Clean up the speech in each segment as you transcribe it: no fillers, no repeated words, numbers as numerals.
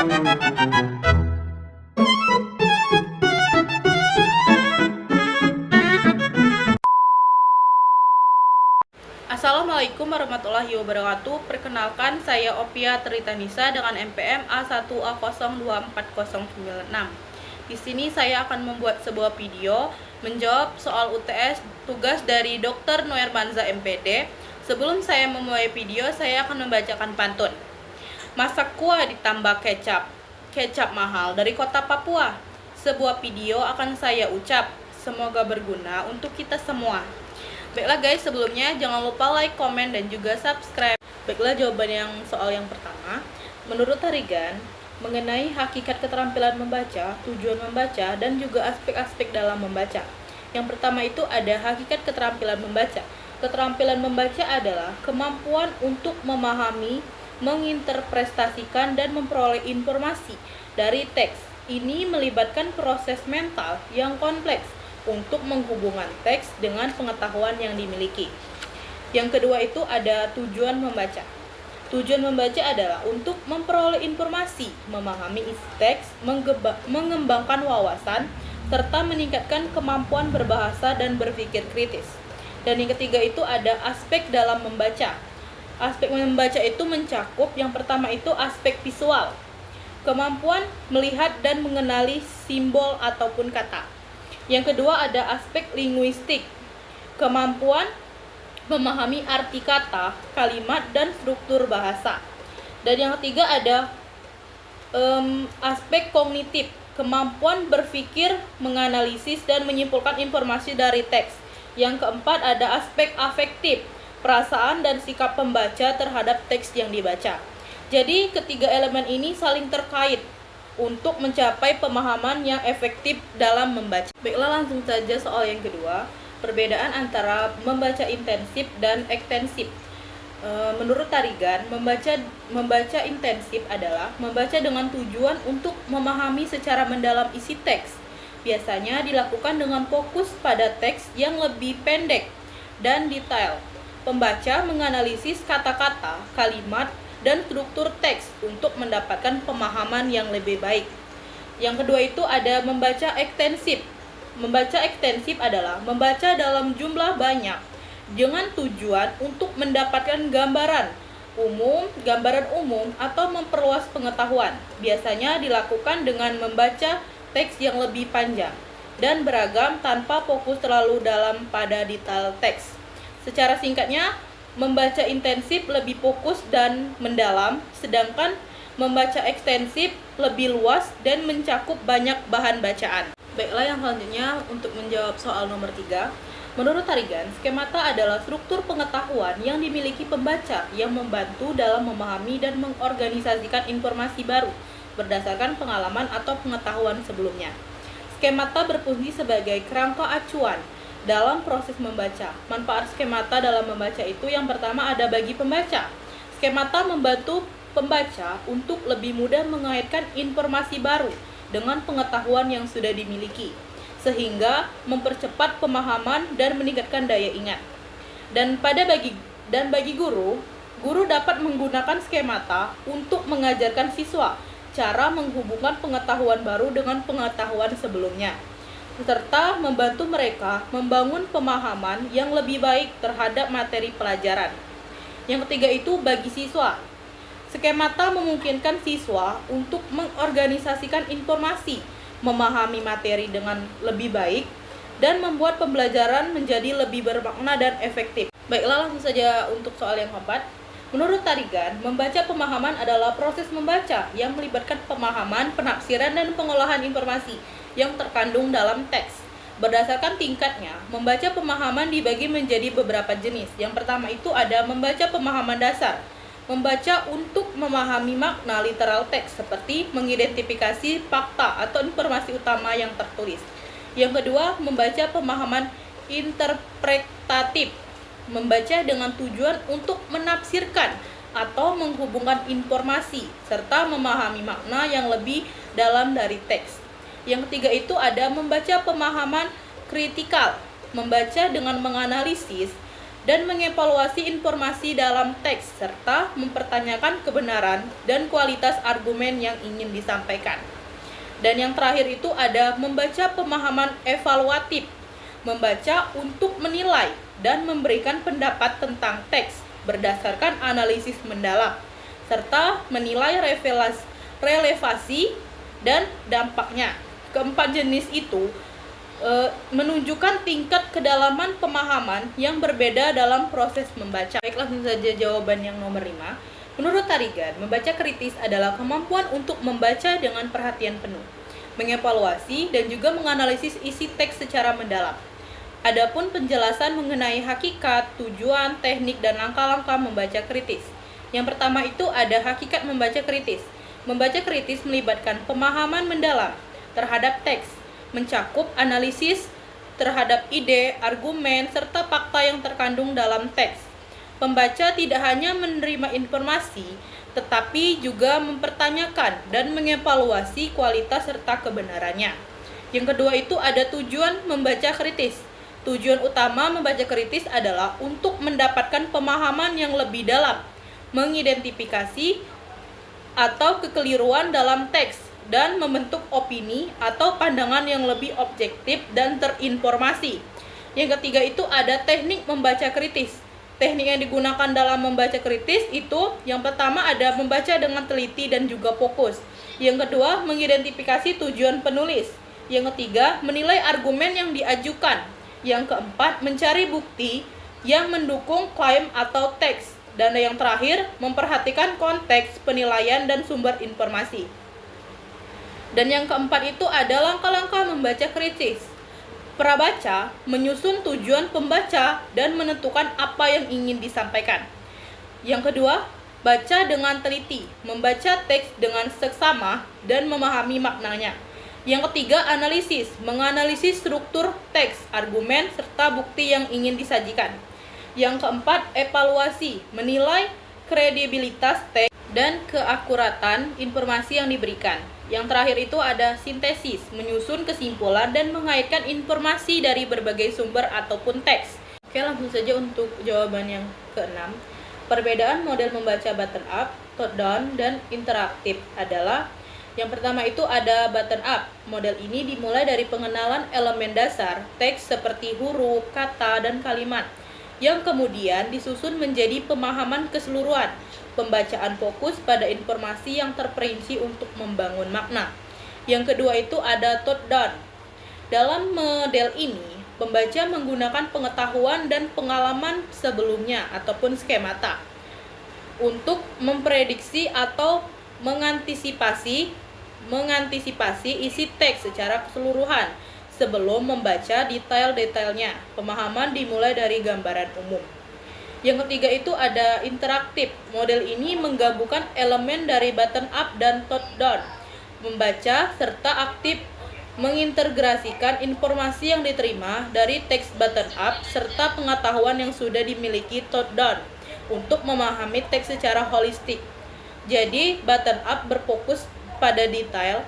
Assalamualaikum warahmatullahi wabarakatuh. Perkenalkan, saya Opia Tritanisa dengan NPM A1A024096. Di sini saya akan membuat sebuah video menjawab soal UTS tugas dari Dr. Noermanza MPD. Sebelum saya memulai video, saya akan membacakan pantun. Masak kuah ditambah kecap, kecap mahal dari kota Papua. Sebuah video akan saya ucap, semoga berguna untuk kita semua. Baiklah guys, sebelumnya jangan lupa like, komen, dan juga subscribe. Baiklah, jawaban soal yang pertama. Menurut Tarigan, mengenai hakikat keterampilan membaca, tujuan membaca, dan juga aspek-aspek dalam membaca. Yang pertama itu ada hakikat keterampilan membaca. Keterampilan membaca adalah kemampuan untuk memahami, menginterpretasikan, dan memperoleh informasi dari teks. Ini melibatkan proses mental yang kompleks untuk menghubungkan teks dengan pengetahuan yang dimiliki. Yang kedua itu ada tujuan membaca. Tujuan membaca adalah untuk memperoleh informasi, memahami isi teks, mengembangkan wawasan, serta meningkatkan kemampuan berbahasa dan berpikir kritis. Dan yang ketiga itu ada aspek dalam membaca. Aspek membaca itu mencakup yang pertama itu aspek visual, kemampuan melihat dan mengenali simbol ataupun kata. Yang kedua ada aspek linguistik, kemampuan memahami arti kata, kalimat, dan struktur bahasa. Dan yang ketiga ada aspek kognitif, kemampuan berpikir, menganalisis, dan menyimpulkan informasi dari teks. Yang keempat ada aspek afektif, perasaan dan sikap pembaca terhadap teks yang dibaca. Jadi ketiga elemen ini saling terkait untuk mencapai pemahaman yang efektif dalam membaca. Baiklah, langsung saja soal yang kedua. Perbedaan antara membaca intensif dan ekstensif. Menurut Tarigan, membaca intensif adalah membaca dengan tujuan untuk memahami secara mendalam isi teks. Biasanya dilakukan dengan fokus pada teks yang lebih pendek dan detail. Pembaca menganalisis kata-kata, kalimat, dan struktur teks untuk mendapatkan pemahaman yang lebih baik. Yang kedua itu ada membaca ekstensif. Membaca ekstensif adalah membaca dalam jumlah banyak dengan tujuan untuk mendapatkan gambaran umum atau memperluas pengetahuan. Biasanya dilakukan dengan membaca teks yang lebih panjang dan beragam tanpa fokus terlalu dalam pada detail teks. Secara singkatnya, membaca intensif lebih fokus dan mendalam, sedangkan membaca ekstensif lebih luas dan mencakup banyak bahan bacaan. Baiklah, yang selanjutnya untuk menjawab soal nomor 3. Menurut Tarigan, skemata adalah struktur pengetahuan yang dimiliki pembaca yang membantu dalam memahami dan mengorganisasikan informasi baru berdasarkan pengalaman atau pengetahuan sebelumnya. Skemata berfungsi sebagai kerangka acuan dalam proses membaca. Manfaat skemata dalam membaca itu yang pertama ada bagi pembaca. Skemata membantu pembaca untuk lebih mudah mengaitkan informasi baru dengan pengetahuan yang sudah dimiliki, sehingga mempercepat pemahaman dan meningkatkan daya ingat. Dan bagi guru dapat menggunakan skemata untuk mengajarkan siswa cara menghubungkan pengetahuan baru dengan pengetahuan sebelumnya, serta membantu mereka membangun pemahaman yang lebih baik terhadap materi pelajaran. Yang ketiga itu bagi siswa. Skemata memungkinkan siswa untuk mengorganisasikan informasi, memahami materi dengan lebih baik, dan membuat pembelajaran menjadi lebih bermakna dan efektif. Baiklah, langsung saja untuk soal yang keempat. Menurut Tarigan, membaca pemahaman adalah proses membaca yang melibatkan pemahaman, penafsiran, dan pengolahan informasi yang terkandung dalam teks. Berdasarkan tingkatnya, membaca pemahaman dibagi menjadi beberapa jenis. Yang pertama itu ada membaca pemahaman dasar. Membaca untuk memahami makna literal teks seperti mengidentifikasi fakta atau informasi utama yang tertulis. Yang kedua, membaca pemahaman interpretatif. Membaca dengan tujuan untuk menafsirkan atau menghubungkan informasi serta memahami makna yang lebih dalam dari teks. Yang ketiga itu ada membaca pemahaman kritikal, membaca dengan menganalisis dan mengevaluasi informasi dalam teks, serta mempertanyakan kebenaran dan kualitas argumen yang ingin disampaikan. Dan yang terakhir itu ada membaca pemahaman evaluatif, membaca untuk menilai dan memberikan pendapat tentang teks berdasarkan analisis mendalam, serta menilai relevasi dan dampaknya. Keempat jenis itu menunjukkan tingkat kedalaman pemahaman yang berbeda dalam proses membaca. Baik, langsung saja jawaban yang nomor 5. Menurut Tarigan, membaca kritis adalah kemampuan untuk membaca dengan perhatian penuh, mengevaluasi dan juga menganalisis isi teks secara mendalam. Adapun penjelasan mengenai hakikat, tujuan, teknik, dan langkah-langkah membaca kritis. Yang pertama itu ada hakikat membaca kritis. Membaca kritis melibatkan pemahaman mendalam terhadap teks, mencakup analisis terhadap ide, argumen, serta fakta yang terkandung dalam teks. Pembaca tidak hanya menerima informasi, tetapi juga mempertanyakan dan mengevaluasi kualitas serta kebenarannya. Yang kedua itu ada tujuan membaca kritis. Tujuan utama membaca kritis adalah untuk mendapatkan pemahaman yang lebih dalam, mengidentifikasi atau kekeliruan dalam teks, dan membentuk opini atau pandangan yang lebih objektif dan terinformasi. Yang ketiga itu ada teknik membaca kritis. Teknik yang digunakan dalam membaca kritis itu yang pertama ada membaca dengan teliti dan juga fokus. Yang kedua, mengidentifikasi tujuan penulis. Yang ketiga, menilai argumen yang diajukan. Yang keempat, mencari bukti yang mendukung klaim atau teks. Dan yang terakhir, memperhatikan konteks, penilaian, dan sumber informasi. Dan yang keempat itu ada langkah-langkah membaca kritis. Prabaca menyusun tujuan pembaca dan menentukan apa yang ingin disampaikan. Yang kedua, baca dengan teliti, membaca teks dengan seksama dan memahami maknanya. Yang ketiga, analisis, menganalisis struktur teks, argumen, serta bukti yang ingin disajikan. Yang keempat, evaluasi, menilai kredibilitas teks dan keakuratan informasi yang diberikan. Yang terakhir itu ada sintesis, menyusun kesimpulan dan mengaitkan informasi dari berbagai sumber ataupun teks. Oke, langsung saja untuk jawaban yang keenam. Perbedaan model membaca button up, top down, dan interaktif adalah yang pertama itu ada button up. Model ini dimulai dari pengenalan elemen dasar teks seperti huruf, kata, dan kalimat, yang kemudian disusun menjadi pemahaman keseluruhan. Pembacaan fokus pada informasi yang terperinci untuk membangun makna. Yang kedua itu ada top down. Dalam model ini, pembaca menggunakan pengetahuan dan pengalaman sebelumnya ataupun skemata untuk memprediksi atau mengantisipasi isi teks secara keseluruhan sebelum membaca detail-detailnya. Pemahaman dimulai dari gambaran umum. Yang ketiga itu ada interaktif. Model ini menggabungkan elemen dari button up dan top down. Membaca serta aktif mengintegrasikan informasi yang diterima dari teks button up serta pengetahuan yang sudah dimiliki top down untuk memahami teks secara holistik. Jadi, button up berfokus pada detail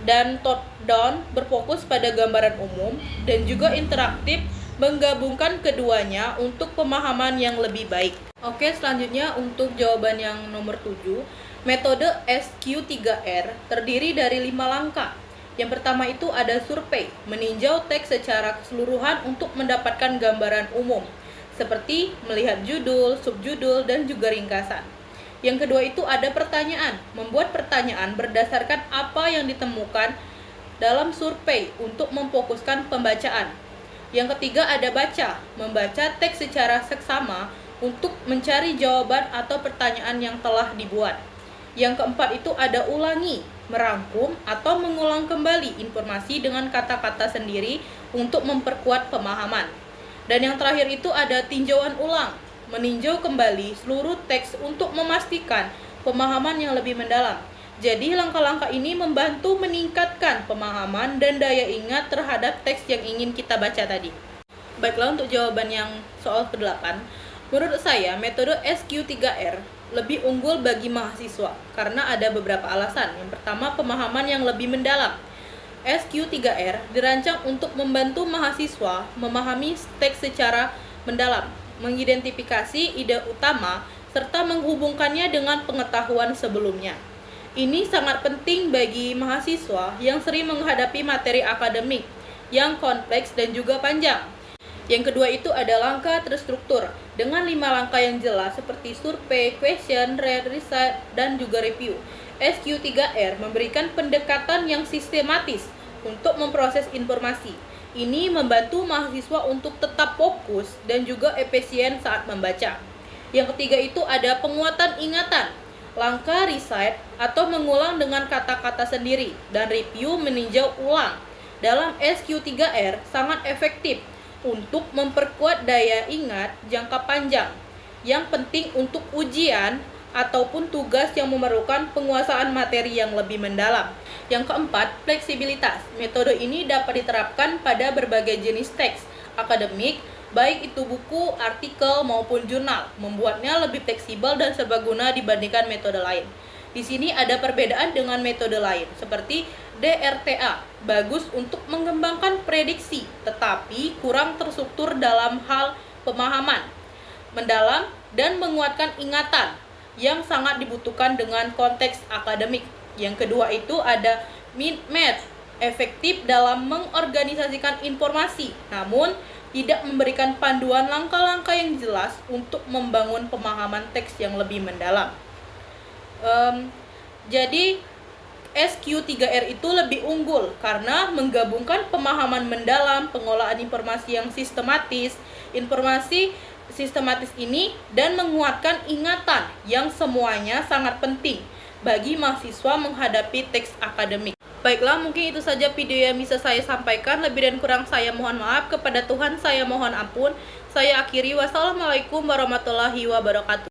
dan top down berfokus pada gambaran umum, dan juga interaktif menggabungkan keduanya untuk pemahaman yang lebih baik. Oke, selanjutnya untuk jawaban yang nomor 7. Metode SQ3R terdiri dari 5 langkah. Yang pertama itu ada survei, meninjau teks secara keseluruhan untuk mendapatkan gambaran umum, seperti melihat judul, subjudul, dan juga ringkasan. Yang kedua itu ada pertanyaan, membuat pertanyaan berdasarkan apa yang ditemukan dalam survei untuk memfokuskan pembacaan. Yang ketiga ada baca, membaca teks secara seksama untuk mencari jawaban atau pertanyaan yang telah dibuat. Yang keempat itu ada ulangi, merangkum atau mengulang kembali informasi dengan kata-kata sendiri untuk memperkuat pemahaman. Dan yang terakhir itu ada tinjauan ulang, meninjau kembali seluruh teks untuk memastikan pemahaman yang lebih mendalam. Jadi langkah-langkah ini membantu meningkatkan pemahaman dan daya ingat terhadap teks yang ingin kita baca tadi. Baiklah, untuk jawaban yang soal ke-8, menurut saya metode SQ3R lebih unggul bagi mahasiswa karena ada beberapa alasan. Yang pertama, pemahaman yang lebih mendalam. SQ3R dirancang untuk membantu mahasiswa memahami teks secara mendalam. mengidentifikasi ide utama, serta menghubungkannya dengan pengetahuan sebelumnya. Ini sangat penting bagi mahasiswa yang sering menghadapi materi akademik yang kompleks dan juga panjang. Yang kedua itu ada langkah terstruktur dengan 5 langkah yang jelas seperti survei, question, research, dan juga review. SQ3R memberikan pendekatan yang sistematis untuk memproses informasi. Ini membantu mahasiswa untuk tetap fokus dan juga efisien saat membaca. Yang ketiga itu ada penguatan ingatan. Langkah riset atau mengulang dengan kata-kata sendiri dan review meninjau ulang dalam SQ3R sangat efektif untuk memperkuat daya ingat jangka panjang yang penting untuk ujian ataupun tugas yang memerlukan penguasaan materi yang lebih mendalam. Yang keempat, fleksibilitas. Metode ini dapat diterapkan pada berbagai jenis teks akademik, baik itu buku, artikel, maupun jurnal, membuatnya lebih fleksibel dan serbaguna dibandingkan metode lain. Di sini ada perbedaan dengan metode lain, seperti DRTA, bagus untuk mengembangkan prediksi, tetapi kurang terstruktur dalam hal pemahaman, mendalam, dan menguatkan ingatan, yang sangat dibutuhkan dengan konteks akademik. Yang kedua itu ada MINT, efektif dalam mengorganisasikan informasi, namun tidak memberikan panduan langkah-langkah yang jelas untuk membangun pemahaman teks yang lebih mendalam. Jadi SQ3R itu lebih unggul karena menggabungkan pemahaman mendalam, pengolahan informasi yang sistematis, informasi sistematis ini, dan menguatkan ingatan yang semuanya sangat penting bagi mahasiswa menghadapi teks akademik. Baiklah, mungkin itu saja video yang bisa saya sampaikan. Lebih dan kurang saya mohon maaf. Kepada Tuhan saya mohon ampun. Saya akhiri. Wassalamualaikum warahmatullahi wabarakatuh.